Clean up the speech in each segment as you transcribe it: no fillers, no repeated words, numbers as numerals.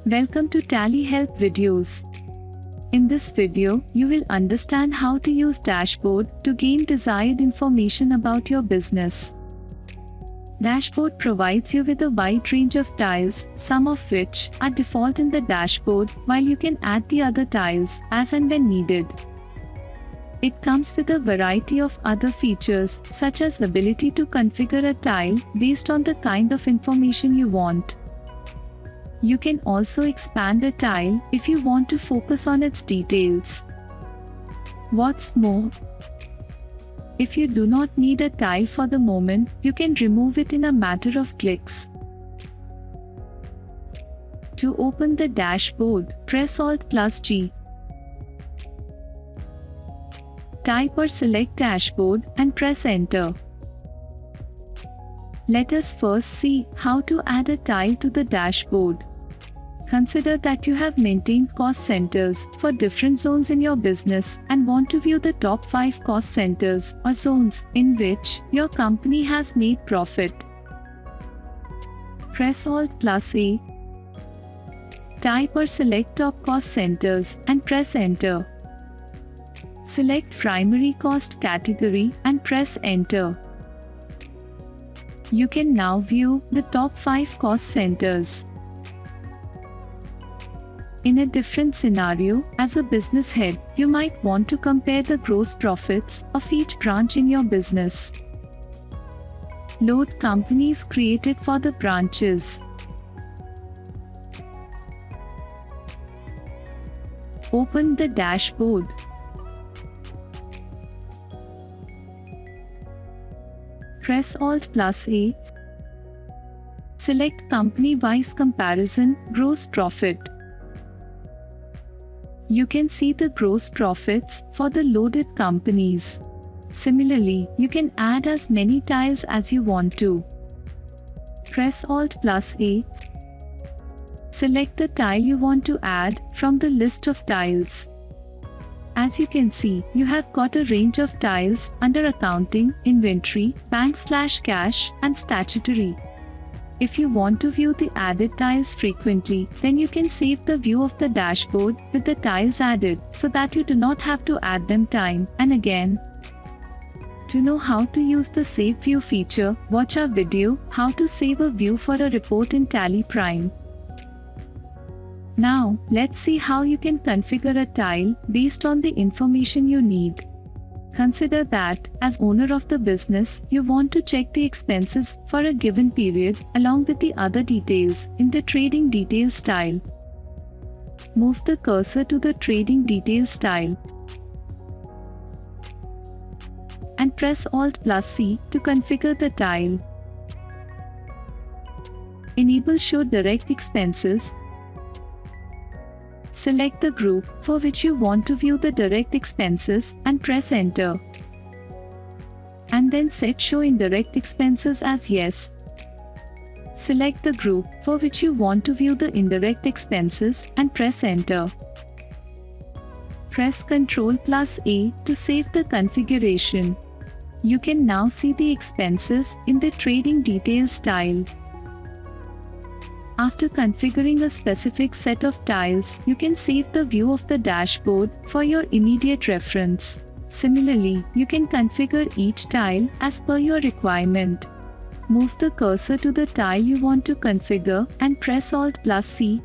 Welcome to Tally Help videos. In this video, you will understand how to use dashboard to gain desired information about your business. Dashboard provides you with a wide range of tiles, some of which are default in the dashboard, while you can add the other tiles as and when needed. It comes with a variety of other features, such as ability to configure a tile based on the kind of information you want. You can also expand a tile if you want to focus on its details. What's more, if you do not need a tile for the moment, you can remove it in a matter of clicks. To open the dashboard, press Alt+G. Type or select dashboard and press enter. Let us first see how to add a tile to the dashboard. Consider that you have maintained cost centers for different zones in your business and want to view the top 5 cost centers or zones in which your company has made profit. Press Alt+A. Type or select top cost centers and press enter. Select primary cost category and press enter. You can now view the top 5 cost centers. In a different scenario, as a business head, you might want to compare the gross profits of each branch in your business. Load companies created for the branches. Open the dashboard. Press Alt+A. Select company-wise comparison, gross profit. You can see the gross profits for the loaded companies. Similarly, you can add as many tiles as you want to. Press Alt+A. Select the tile you want to add from the list of tiles. As you can see, you have got a range of tiles under accounting, inventory, bank/cash, and statutory. If you want to view the added tiles frequently, then you can save the view of the dashboard with the tiles added so that you do not have to add them time and again. To know how to use the Save View feature, watch our video, How to Save a View for a Report in TallyPrime. Now, let's see how you can configure a tile based on the information you need. Consider that, as owner of the business, you want to check the expenses for a given period along with the other details in the Trading Details tile. Move the cursor to the Trading Details tile and press Alt+C to configure the tile. Enable Show Direct Expenses. Select the group for which you want to view the direct expenses and press enter. And then set Show Indirect Expenses as Yes. Select the group for which you want to view the indirect expenses and press enter. Press Ctrl+A to save the configuration. You can now see the expenses in the Trading Details tile. After configuring a specific set of tiles, you can save the view of the dashboard for your immediate reference. Similarly, you can configure each tile as per your requirement. Move the cursor to the tile you want to configure and press Alt+C.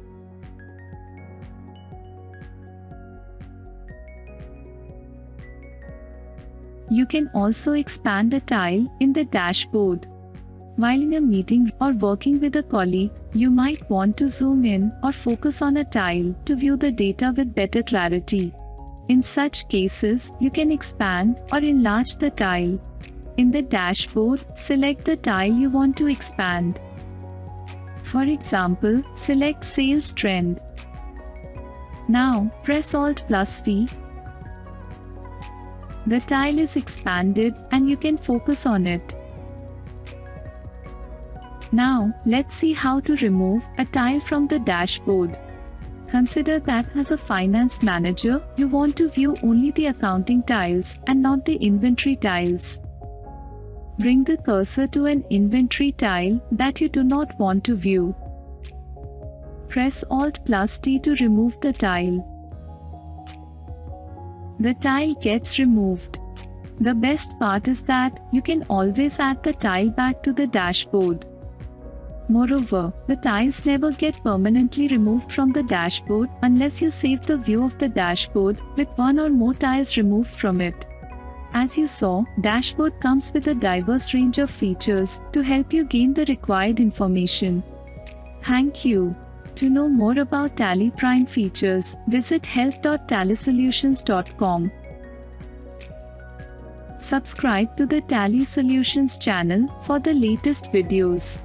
You can also expand a tile in the dashboard. While in a meeting or working with a colleague, you might want to zoom in or focus on a tile to view the data with better clarity. In such cases, you can expand or enlarge the tile. In the dashboard, select the tile you want to expand. For example, select Sales Trend. Now, press Alt+V. The tile is expanded and you can focus on it. Now, let's see how to remove a tile from the dashboard. Consider that as a finance manager, you want to view only the accounting tiles and not the inventory tiles. Bring the cursor to an inventory tile that you do not want to view. Press Alt plus T to remove the tile. The tile gets removed. The best part is that you can always add the tile back to the dashboard. Moreover, the tiles never get permanently removed from the dashboard unless you save the view of the dashboard with one or more tiles removed from it. As you saw, dashboard comes with a diverse range of features to help you gain the required information. Thank you. To know more about TallyPrime features, visit help.tallysolutions.com. Subscribe to the Tally Solutions channel for the latest videos.